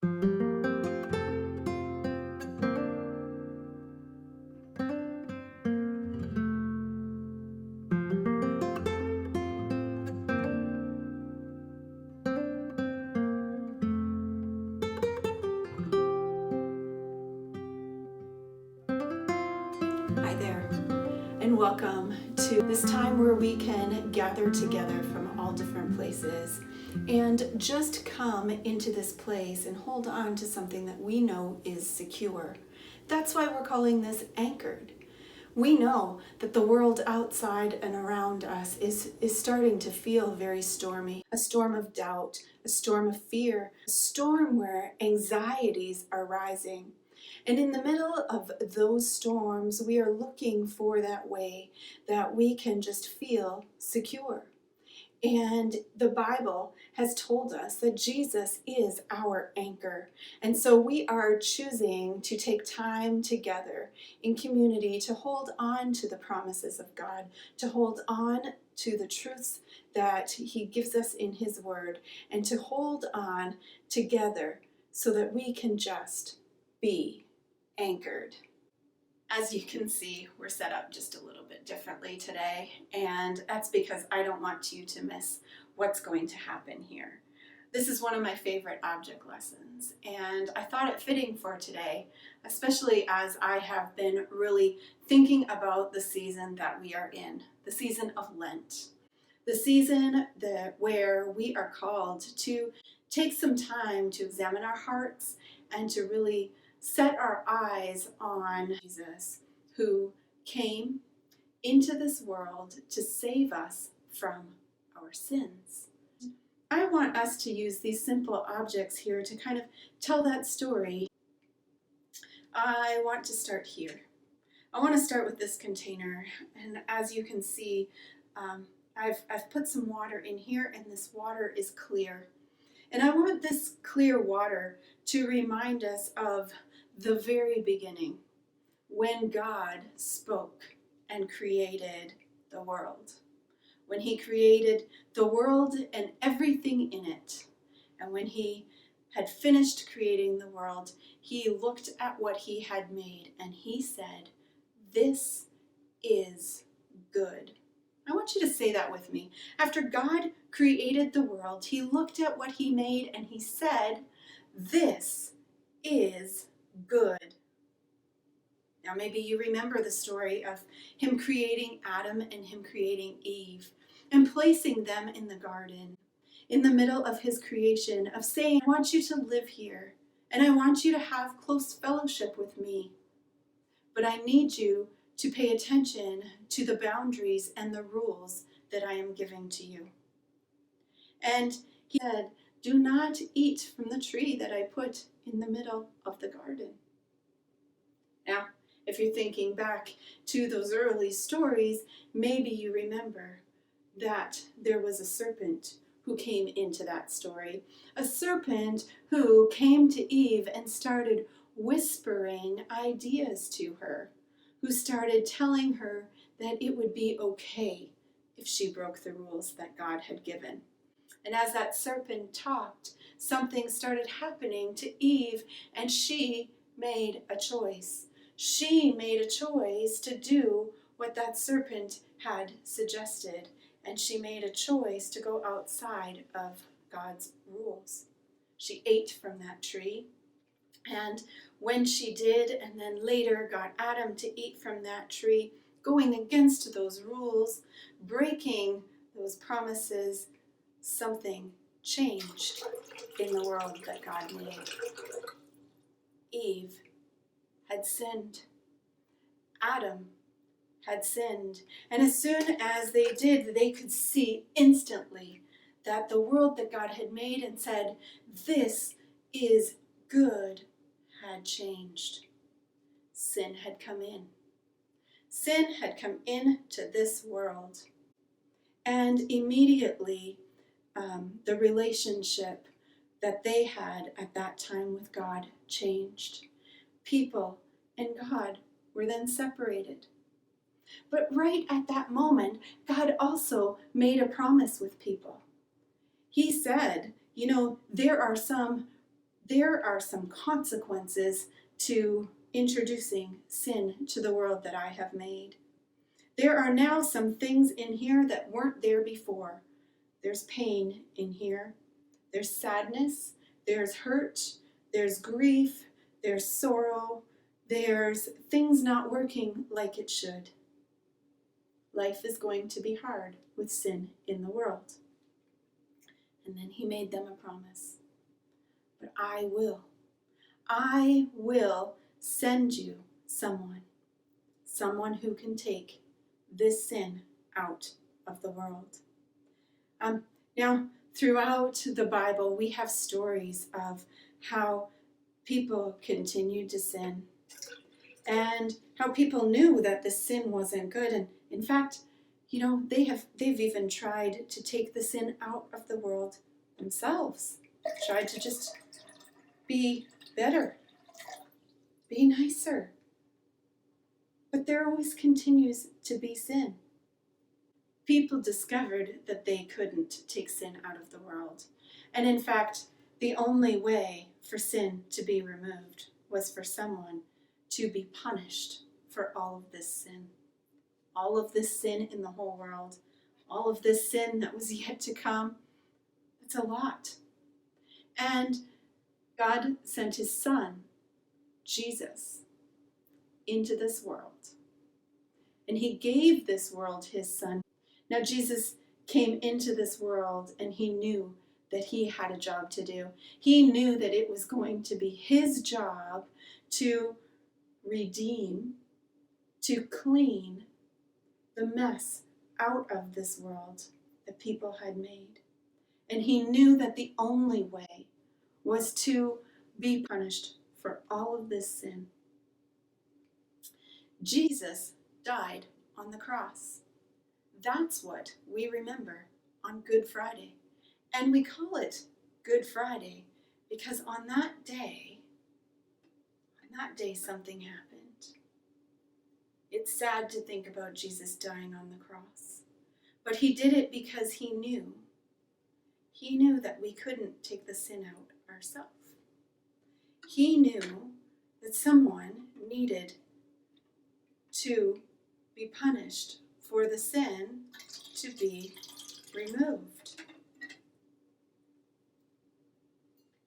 Hi there, and welcome to this time where we can gather together from all different places and just come into this place and hold on to something that we know is secure. That's why we're calling this anchored. We know that the world outside and around us is starting to feel very stormy. A storm of doubt, a storm of fear, a storm where anxieties are rising. And in the middle of those storms, we are looking for that way that we can just feel secure. And the Bible has told us that Jesus is our anchor. And so we are choosing to take time together in community to hold on to the promises of God, to hold on to the truths that He gives us in His Word, and to hold on together so that we can just be anchored. As you can see, we're set up just a little bit differently today, and that's because I don't want you to miss what's going to happen here. This is one of my favorite object lessons, and I thought it fitting for today, especially as I have been really thinking about the season that we are in, the season of Lent, the season where we are called to take some time to examine our hearts and to really set our eyes on Jesus, who came into this world to save us from our sins. I want us to use these simple objects here to kind of tell that story. I want to start here. I want to start with this container, and as you can see, I've put some water in here, and this water is clear. And I want this clear water to remind us of the very beginning, when God spoke and created the world. When He created the world and everything in it. And when He had finished creating the world, He looked at what He had made and He said, "This is good." I want you to say that with me. After God created the world, He looked at what He made and He said, "This is good." Now maybe you remember the story of Him creating Adam and Him creating Eve and placing them in the garden in the middle of His creation, of saying, "I want you to live here and I want you to have close fellowship with me, but I need you to pay attention to the boundaries and the rules that I am giving to you." And He said, "Do not eat from the tree that I put in the middle of the garden." Now, if you're thinking back to those early stories, maybe you remember that there was a serpent who came into that story. A serpent who came to Eve and started whispering ideas to her, who started telling her that it would be okay if she broke the rules that God had given. And as that serpent talked, something started happening to Eve, and she made a choice. She made a choice to do what that serpent had suggested, and she made a choice to go outside of God's rules. She ate from that tree, and when she did, and then later got Adam to eat from that tree, going against those rules, breaking those promises, something changed in the world that God made. Eve had sinned. Adam had sinned. And as soon as they did, they could see instantly that the world that God had made and said, "This is good," had changed. Sin had come in. Sin had come into this world. And immediately, the relationship that they had at that time with God changed. People and God were then separated. But right at that moment, God also made a promise with people. He said, there are some there are some consequences to introducing sin to the world that I have made. There are now some things in here that weren't there before. There's pain in here. There's sadness. There's hurt. There's grief. There's sorrow. There's things not working like it should. Life is going to be hard with sin in the world. And then he made them a promise. But I will send you someone who can take this sin out of the world. Now, throughout the Bible, we have stories of how people continued to sin and how people knew that the sin wasn't good. And in fact, they've even tried to take the sin out of the world themselves, tried to just be better, be nicer. But there always continues to be sin. People discovered that they couldn't take sin out of the world. And in fact, the only way for sin to be removed was for someone to be punished for all of this sin. All of this sin in the whole world, all of this sin that was yet to come. It's a lot. And God sent his son, Jesus, into this world. And he gave this world his son. Now Jesus came into this world and he knew that he had a job to do. He knew that it was going to be his job to redeem, to clean the mess out of this world that people had made. And he knew that the only way was to be punished for all of this sin. Jesus died on the cross. That's what we remember on Good Friday. And we call it Good Friday because on that day something happened. It's sad to think about Jesus dying on the cross. But he did it because he knew that we couldn't take the sin out ourselves. He knew that someone needed to be punished for the sin to be removed.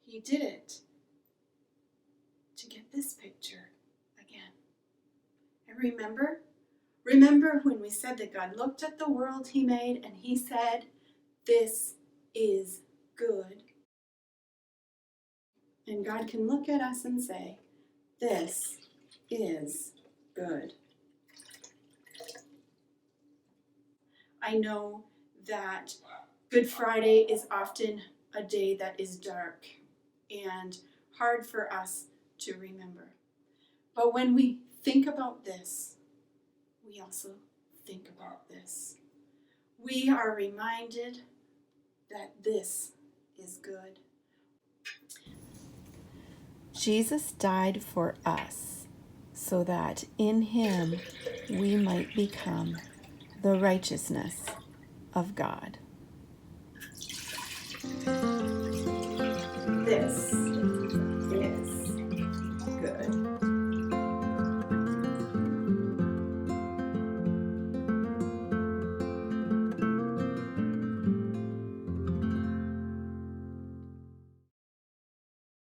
He did it to get this picture again. And remember when we said that God looked at the world he made and he said, "This is good." And God can look at us and say, "This is good." I know that Good Friday is often a day that is dark and hard for us to remember. But when we think about this, we also think about this. We are reminded that this is good. Jesus died for us so that in him we might become the righteousness of God. This